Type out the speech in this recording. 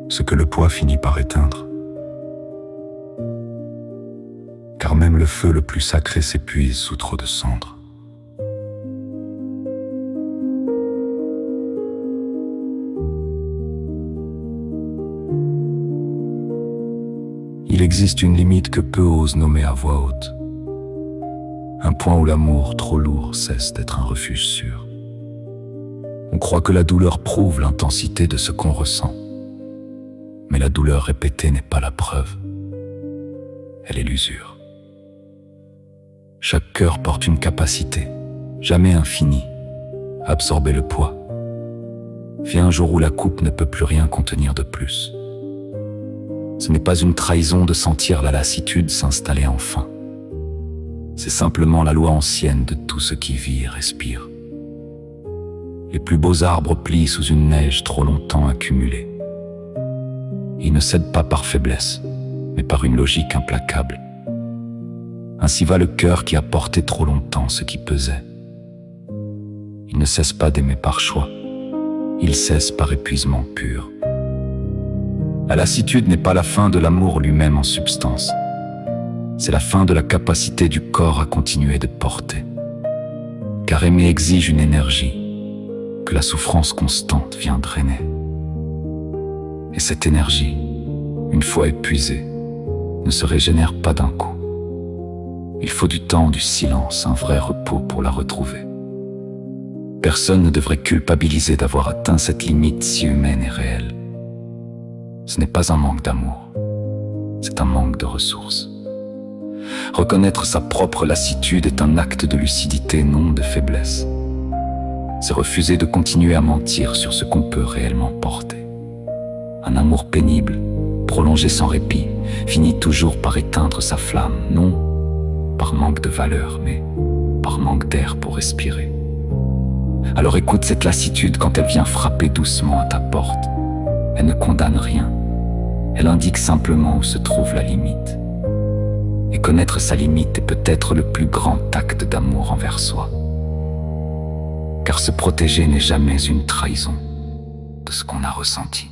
ce que le poids finit par éteindre. Car même le feu le plus sacré s'épuise sous trop de cendres. Il existe une limite que peu osent nommer à voix haute. Un point où l'amour, trop lourd, cesse d'être un refuge sûr. On croit que la douleur prouve l'intensité de ce qu'on ressent. Mais la douleur répétée n'est pas la preuve. Elle est l'usure. Chaque cœur porte une capacité, jamais infinie, à absorber le poids. Vient un jour où la coupe ne peut plus rien contenir de plus. Ce n'est pas une trahison de sentir la lassitude s'installer enfin. C'est simplement la loi ancienne de tout ce qui vit et respire. Les plus beaux arbres plient sous une neige trop longtemps accumulée. Ils ne cèdent pas par faiblesse, mais par une logique implacable. Ainsi va le cœur qui a porté trop longtemps ce qui pesait. Il ne cesse pas d'aimer par choix, il cesse par épuisement pur. La lassitude n'est pas la fin de l'amour lui-même en substance. C'est la fin de la capacité du corps à continuer de porter. Car aimer exige une énergie que la souffrance constante vient drainer. Et cette énergie, une fois épuisée, ne se régénère pas d'un coup. Il faut du temps, du silence, un vrai repos pour la retrouver. Personne ne devrait culpabiliser d'avoir atteint cette limite si humaine et réelle. Ce n'est pas un manque d'amour, c'est un manque de ressources. Reconnaître sa propre lassitude est un acte de lucidité, non de faiblesse. C'est refuser de continuer à mentir sur ce qu'on peut réellement porter. Un amour pénible, prolongé sans répit, finit toujours par éteindre sa flamme, non par manque de valeur, mais par manque d'air pour respirer. Alors écoute cette lassitude quand elle vient frapper doucement à ta porte. Elle ne condamne rien, elle indique simplement où se trouve la limite. Et connaître sa limite est peut-être le plus grand acte d'amour envers soi. Car se protéger n'est jamais une trahison de ce qu'on a ressenti.